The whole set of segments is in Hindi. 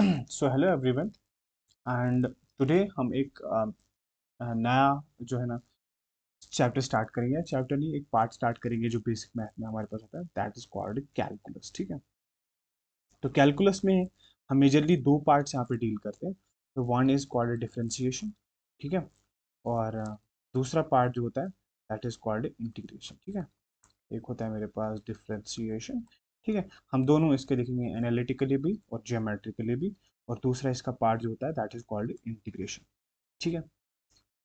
So hello everyone and today हम एक नया जो है ना चैप्टर स्टार्ट करेंगे। चैप्टर नहीं, एक पार्ट स्टार्ट करेंगे जो बेसिक मैथ में हमारे पास होता है, दैट इज कॉल्ड कैलकुलस। ठीक है, तो कैलकुलस में हम मेजरली दो पार्ट्स यहाँ पे डील करते हैं। तो वन इज कॉल्ड डिफरेंशिएशन, ठीक है, और दूसरा पार्ट जो होता है दैट इज कॉल्ड इंटीग्रेशन। ठीक है, एक होता है मेरे पास डिफरेंशिएशन, ठीक है, हम दोनों इसके देखेंगे एनालिटिकली भी और जियोमेट्रिकली भी, और दूसरा इसका पार्ट जो होता है दैट इज कॉल्ड इंटीग्रेशन। ठीक है,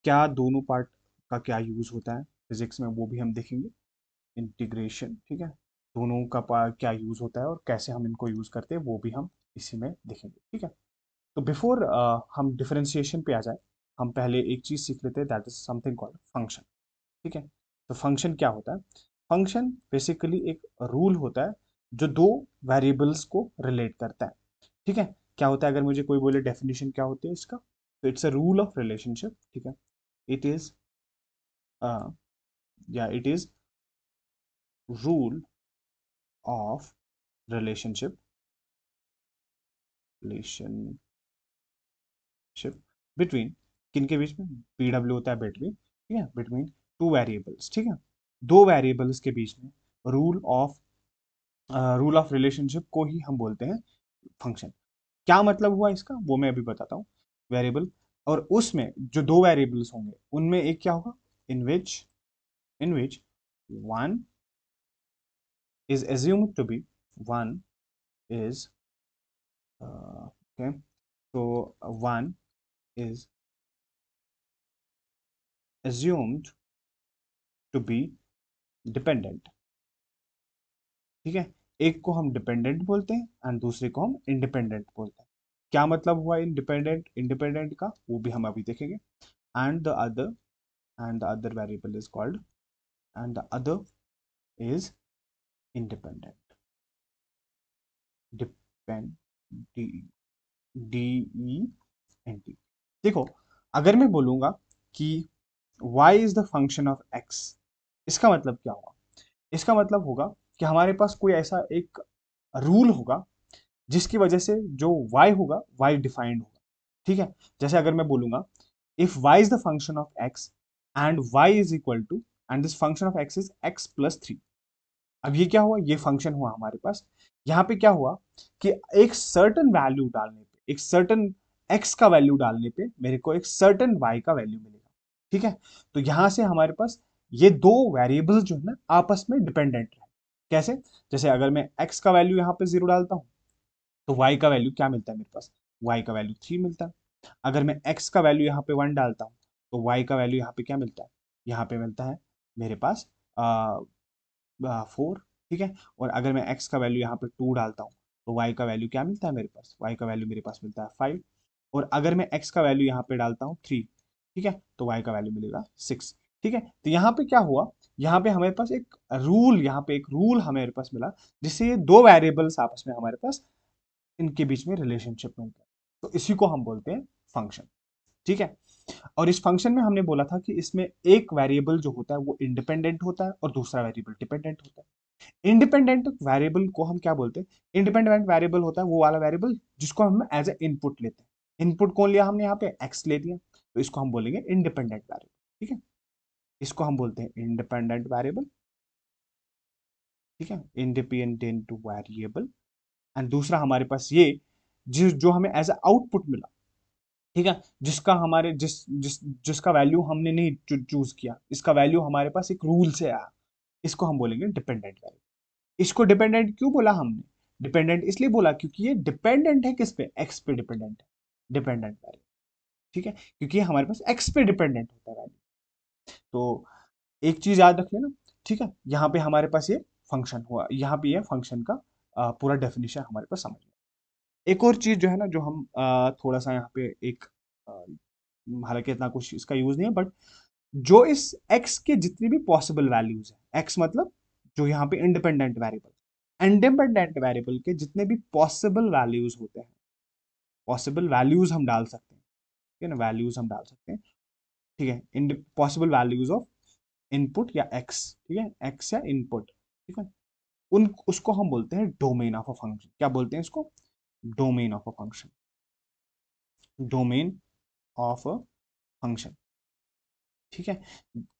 क्या दोनों पार्ट का क्या यूज होता है फिजिक्स में वो भी हम देखेंगे। इंटीग्रेशन, ठीक है, दोनों का क्या यूज होता है और कैसे हम इनको यूज करते हैं वो भी हम इसी में देखेंगे। ठीक है, तो बिफोर हम डिफरेंशिएशन पे आ जाए, हम पहले एक चीज सीख लेते हैं, that is something called function. ठीक है, तो फंक्शन क्या होता है? फंक्शन बेसिकली एक रूल होता है जो दो वेरिएबल्स को रिलेट करता है। ठीक है, क्या होता है? अगर मुझे कोई बोले डेफिनेशन क्या होती है इसका, तो it's a rule of relationship. ठीक है, इट इज या it is rule of relationship relationship between, किन के बीच में? पीडब्ल्यू होता है बिटवीन, ठीक है, बिटवीन टू वेरिएबल्स। ठीक है, दो वेरिएबल्स के बीच में रूल ऑफ रिलेशनशिप को ही हम बोलते हैं फंक्शन। क्या मतलब हुआ इसका वो मैं अभी बताता हूँ। वेरिएबल, और उसमें जो दो वेरिएबल्स होंगे उनमें एक क्या होगा, in which one is assumed to be one is okay, so one is assumed to be dependent। ठीक है, एक को हम डिपेंडेंट बोलते हैं एंड दूसरे को हम इंडिपेंडेंट बोलते हैं। क्या मतलब हुआ इंडिपेंडेंट इंडिपेंडेंट का वो भी हम अभी देखेंगे। And the other and the other variable is called, and the other is independent, depend, D D E N T. देखो, अगर मैं बोलूंगा कि y is the function of x, इसका मतलब क्या होगा? इसका मतलब होगा कि हमारे पास कोई ऐसा एक रूल होगा जिसकी वजह से जो y होगा y डिफाइंड होगा। ठीक है, जैसे अगर मैं बोलूंगा if y is the function of x and y is equal to, and this function of x is x plus 3। अब ये क्या हुआ? ये फंक्शन हुआ हमारे पास। यहाँ पे क्या हुआ कि एक सर्टन वैल्यू डालने पे, एक सर्टन x का वैल्यू डालने पे मेरे को एक सर्टन y का वैल्यू मिलेगा। ठीक है, तो यहां से हमारे पास ये दो वेरिएबल्स जो है ना आपस में डिपेंडेंट है। कैसे? जैसे अगर मैं x का वैल्यू यहाँ पे 0 डालता हूँ तो y का वैल्यू क्या मिलता है मेरे पास? y का वैल्यू 3 मिलता है। अगर मैं x का वैल्यू यहाँ पे 1 डालता हूँ तो y का वैल्यू यहाँ पे क्या मिलता है? यहाँ पे मिलता है मेरे पास 4। ठीक है, और अगर मैं x का वैल्यू यहाँ पे 2 डालता हूँ तो y का वैल्यू क्या मिलता है मेरे पास? y का वैल्यू मेरे पास मिलता है 5। और अगर मैं x का वैल्यू यहाँ पे डालता हूँ 3, ठीक है, तो y का वैल्यू मिलेगा 6। ठीक है, तो यहाँ पे क्या हुआ? यहाँ पे हमारे पास एक रूल, यहाँ पे एक रूल हमारे पास मिला जिससे ये दो वेरिएबल्स आपस में हमारे पास इनके बीच में रिलेशनशिप मिलता है। तो इसी को हम बोलते हैं फंक्शन। ठीक है, और इस फंक्शन में हमने बोला था कि इसमें एक वेरिएबल जो होता है वो इंडिपेंडेंट होता है और दूसरा वेरिएबल डिपेंडेंट होता है। इंडिपेंडेंट वेरिएबल को हम क्या बोलते हैं? इंडिपेंडेंट वेरिएबल होता है वो वाला वेरिएबल जिसको हम एज ए इनपुट लेते हैं। इनपुट कौन लिया हमने? यहाँ पे एक्स ले लिया, तो इसको हम बोलेंगे इंडिपेंडेंट वेरिएबल। ठीक है, इसको हम बोलते हैं इंडिपेंडेंट वेरिएबल। ठीक है, इंडिपेंडेंट वेरिएबल। एंड दूसरा हमारे पास ये जो हमें एज ए आउटपुट मिला, ठीक है, जिसका हमारे जिसका वैल्यू हमने नहीं चूज किया, इसका वैल्यू हमारे पास एक रूल से आया, इसको हम बोलेंगे डिपेंडेंट वेरिएबल। इसको डिपेंडेंट क्यों बोला हमने? डिपेंडेंट इसलिए बोला क्योंकि ये डिपेंडेंट है किस पे? एक्स पे डिपेंडेंट है, डिपेंडेंट वेरिएबल। ठीक है, क्योंकि हमारे पास एक्स पे डिपेंडेंट होता है वैल्यू। तो एक चीज याद रख लेना, ठीक है, यहाँ पे हमारे पास ये फंक्शन हुआ, यहाँ पे ये फंक्शन का पूरा डेफिनेशन हमारे पास समझ में। एक और चीज जो है ना, जो हम थोड़ा सा यहाँ पे एक अ, हालांकि इतना कुछ इसका यूज नहीं है, बट जो इस x के जितनी भी पॉसिबल वैल्यूज है, x मतलब जो यहाँ पे इंडिपेंडेंट वेरिएबल के जितने भी पॉसिबल वैल्यूज होते हैं, पॉसिबल वैल्यूज हम डाल सकते हैं। ठीक है ना, वैल्यूज हम डाल सकते हैं। ठीक है, पॉसिबल वैल्यूज ऑफ इनपुट या x, ठीक है, x या इनपुट, ठीक है, उन उसको हम बोलते हैं डोमेन ऑफ अ फंक्शन। क्या बोलते हैं इसको? Domain of a function. Domain of a function. ठीक है,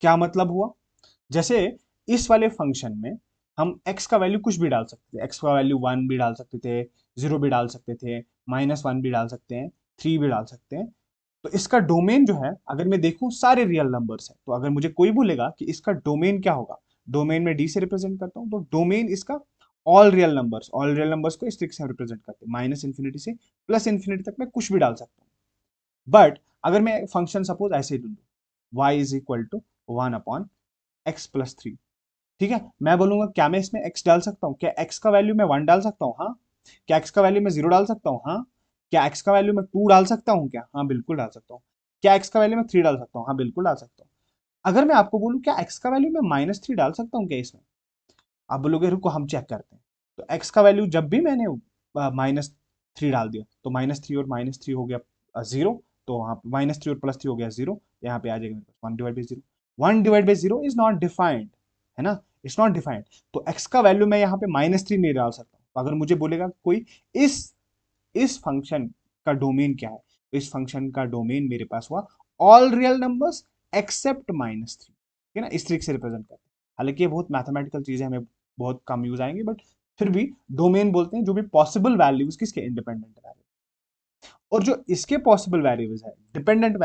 क्या मतलब हुआ? जैसे इस वाले फंक्शन में हम x का वैल्यू कुछ भी डाल सकते थे, x का वैल्यू 1 भी डाल सकते थे, 0 भी डाल सकते थे, -1 भी डाल सकते हैं, 3 भी डाल सकते हैं। तो इसका डोमेन जो है, अगर मैं देखूं सारे रियल नंबर्स है, तो अगर मुझे कोई बोलेगा कि इसका डोमेन क्या होगा, डोमेन में डी से रिप्रेजेंट करता हूं, तो डोमेन इसका ऑल रियल नंबर्स को इस तरीके से रिप्रेजेंट करते हैं, माइनस इन्फिनिटी से प्लस इन्फिनिटी तक मैं कुछ भी डाल सकता हूँ। बट अगर मैं फंक्शन सपोज ऐसे ही लूँ, y is equal to 1/x+3, ठीक है, मैं बोलूंगा क्या मैं इसमें x डाल सकता हूँ? क्या x का वैल्यू मैं 1 डाल सकता हूँ? हाँ। क्या x का वैल्यू मैं 0 डाल सकता हूँ? हाँ। क्या x का वैल्यू मैं 2 डाल सकता हूँ क्या? हाँ, बिल्कुल डाल सकता हूँ। क्या x का वैल्यू मैं 3 डाल सकता हूँ? हाँ, बिल्कुल डाल सकता हूँ। अगर मैं आपको बोलूँ क्या x का वैल्यू मैं -3 डाल सकता हूँ क्या इसमें? आप बोलोगे रुको हम चेक करते हैं। तो x का वैल्यू जब भी मैंने -3 डाल दिया, तो -3 और -3 हो गया 0, तो वहां -3 और +3 हो गया 0, यहाँ पे आ जाएगा मेरे पास 1/0। 1/0 इज नॉट डिफाइंड, है ना, इट्स नॉट डिफाइंड। तो x का वैल्यू मैं यहाँ पे -3 नहीं डाल सकता। तो अगर मुझे बोलेगा कोई इस इस फंक्शन का डोमेन क्या है, तो इस फंक्शन का डोमेन मेरे पास हुआ ऑल रियल नंबर्स एक्सेप्ट -3, है ना, इस तरीके से रिप्रेजेंट करते हैं। हालांकि ये बहुत मैथमेटिकल चीजें हमें बहुत कम यूज आएंगी, बट फिर भी डोमेन बोलते हैं जो भी पॉसिबल वैल्यूज किसके, इंडिपेंडेंट वैल्यू। और जो इसके पॉसिबल वैरिएबल्स है, डिपेंडेंट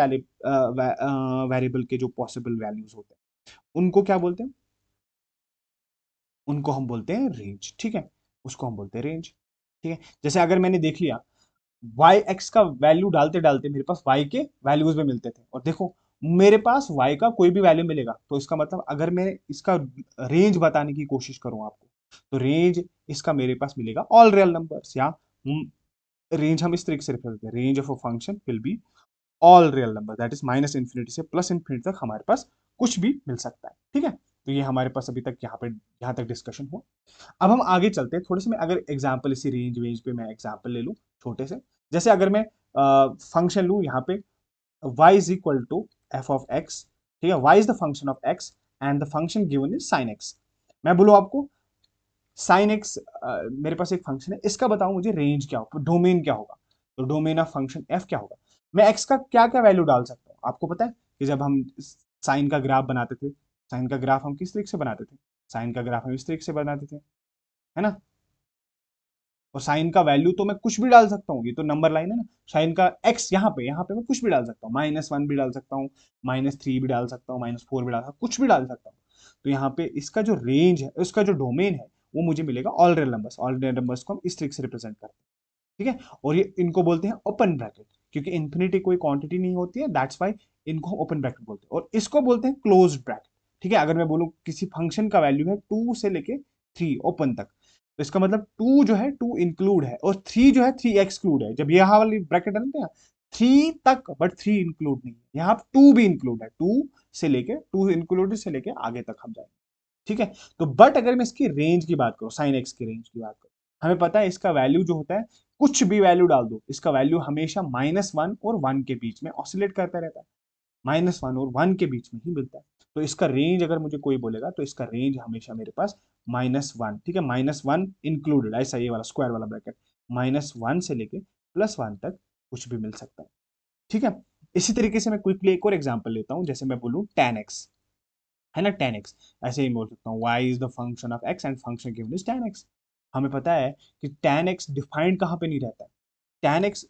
वेरिएबल के जो पॉसिबल वैल्यूज होते हैं, उनको क्या बोलते हैं? उनको हम बोलते हैं रेंज। ठीक है, उसको हम बोलते हैं रेंज। ठीक है, जैसे अगर मैंने देख लिया वाई एक्स का वैल्यू डालते डालते मेरे पास वाई के वैल्यूज में मिलते थे, और देखो मेरे पास वाई का कोई भी वैल्यू मिलेगा, तो इसका मतलब अगर मैं इसका रेंज बताने की कोशिश करूं आपको, तो रेंज इसका मेरे पास मिलेगा ऑल रियल नंबर्स, या रेंज हम इस तरीके से रेफर करते हैं, range of a function will be all real number, that is -infinity से +इन्फिनिटी तक हमारे पास कुछ भी मिल सकता है। ठीक है, तो ये हमारे पास अभी तक यहाँ तक डिस्कशन हुआ। अब हम आगे चलते हैं थोड़े से। मैं अगर एग्जाम्पल इसी रेंज वेंज पे मैं एग्जाम्पल ले लूँ छोटे से, जैसे अगर मैं फंक्शन लूँ यहाँ पे y is equal to F of X, ठीक है, y is the function of x and the function given is sine x। मैं बोलूँ आपको साइन x मेरे पास एक फंक्शन है, इसका बताओ मुझे रेंज क्या होगा, डोमेन क्या होगा, तो डोमेन ऑफ फंक्शन f क्या होगा? मैं x का क्या क्या वैल्यू डाल सकता हूँ? आपको पता है कि जब हम साइन का ग्राफ बनाते थे, साइन का ग्राफ हम किस तरीके से बनाते थे? साइन का ग्राफ हम इस तरीके से बनाते थे, है ना। और साइन का वैल्यू तो मैं कुछ भी डाल सकता हूँ, ये तो नंबर लाइन है ना। साइन का एक्स यहाँ पे मैं कुछ भी डाल सकता हूँ, -1 भी डाल सकता हूँ, -3 भी डाल सकता हूँ, -4 भी डाल सकता हूँ, कुछ भी डाल सकता हूँ। तो यहाँ पे इसका जो रेंज है, उसका जो डोमेन है, वो मुझे मिलेगा all real numbers. All real numbers को हम इस तरीके से रिप्रेजेंट करते हैं, ठीक है। और ये इनको बोलते हैं ओपन ब्रैकेट, क्योंकि इन्फिनिटी कोई क्वांटिटी नहीं होती है, दैट्स वाई इनको ओपन ब्रैकेट बोलते हैं। और इसको बोलते हैं क्लोज ब्रैकेट। ठीक है, अगर मैं बोलूँ किसी फंक्शन का वैल्यू है 2 से लेके 3 ओपन तक, तो इसका मतलब 2 जो है 2 इंक्लूड है, और 3 जो है 3 एक्सक्लूड है। जब यहाँ वाली ब्रैकेट है ना 3 तक, बट 3 इंक्लूड नहीं है, यहाँ 2 भी इंक्लूड है, 2 से लेके 2 इंक्लूड से लेके आगे तक हम जाएंगे। ठीक है, तो बट अगर मैं इसकी रेंज की बात करूं, साइन एक्स की रेंज की बात करूं, हमें पता है इसका वैल्यू जो होता है, कुछ भी वैल्यू डाल दो, इसका वैल्यू हमेशा -1 और 1 के बीच में ऑसिलेट करता रहता है, -1 और 1 के बीच में ही मिलता है। तो इसका रेंज अगर मुझे कोई बोलेगा, तो इसका रेंज हमेशा मेरे पास -1, ठीक है, -1 इंक्लूडेड, ऐसा ये वाला स्क्वायर वाला ब्रैकेट, -1 से लेके +1 तक कुछ भी मिल सकता है। ठीक है, इसी तरीके से मैं क्विकली एक और एग्जांपल लेता हूं, जैसे मैं बोलूं tan x, है ना, tan x। ऐसे ही बोल सकता हूँ y is the function of x and function given is tan x। हमें पता है कि tan x डिफाइंड कहाँ पे नहीं रहता है, tan x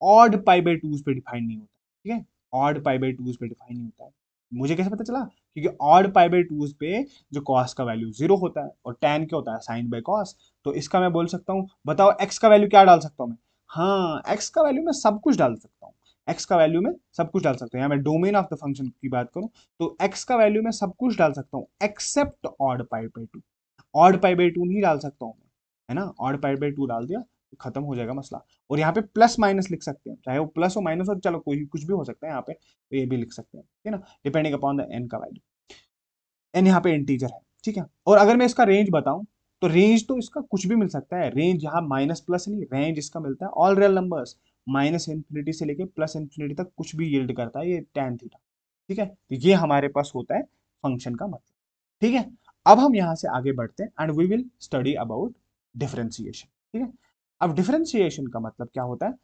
odd pi by twos पे डिफाइन नहीं होता, ठीक है, ऑड पाई बाई टूज पे डिफाइन नहीं होता है। मुझे कैसे पता चला? क्योंकि ऑड पाई बाई टूज पे जो कॉस का वैल्यू 0 होता है, और tan क्या होता है, साइन बाई कॉस। तो इसका मैं बोल सकता हूँ, बताओ x का वैल्यू क्या डाल सकता हूँ मैं? हाँ, x का वैल्यू मैं सब कुछ डाल सकता हूँ, x का वैल्यू में सब कुछ डाल सकता हूँ। यहाँ मैं डोमेन ऑफ द फंक्शन की बात करूँ, तो x का वैल्यू मैं सब कुछ डाल सकता हूँ except odd pi by two. Odd pi by two नहीं डाल सकता हूँ मैं, है ना। ऑड पाई बाई टू डाल दिया तो खत्म हो जाएगा मसला। और यहाँ पे प्लस माइनस लिख सकते हैं, चाहे वो प्लस हो माइनस हो, चलो कोई कुछ भी हो सकता है यहाँ पे, तो ये भी लिख सकते हैं, ठीक है ना, डिपेंडिंग अपॉन द एन का वैल्यू। एन यहाँ पे इंटीजर है, ठीक है। और अगर मैं इसका रेंज बताऊं, तो रेंज तो इसका कुछ भी मिल सकता है। रेंज यहाँ माइनस प्लस नहीं, रेंज इसका मिलता है ऑल रियल नंबर्स, -इन्फिनिटी से लेके +इन्फिनिटी तक कुछ भी यील्ड करता है ये tan थीटा। ठीक है, तो ये हमारे पास होता है फंक्शन का मतलब। ठीक है, अब हम यहां से आगे बढ़ते हैं and we will study about differentiation. ठीक है, अब डिफरेंशिएशन का मतलब क्या होता है?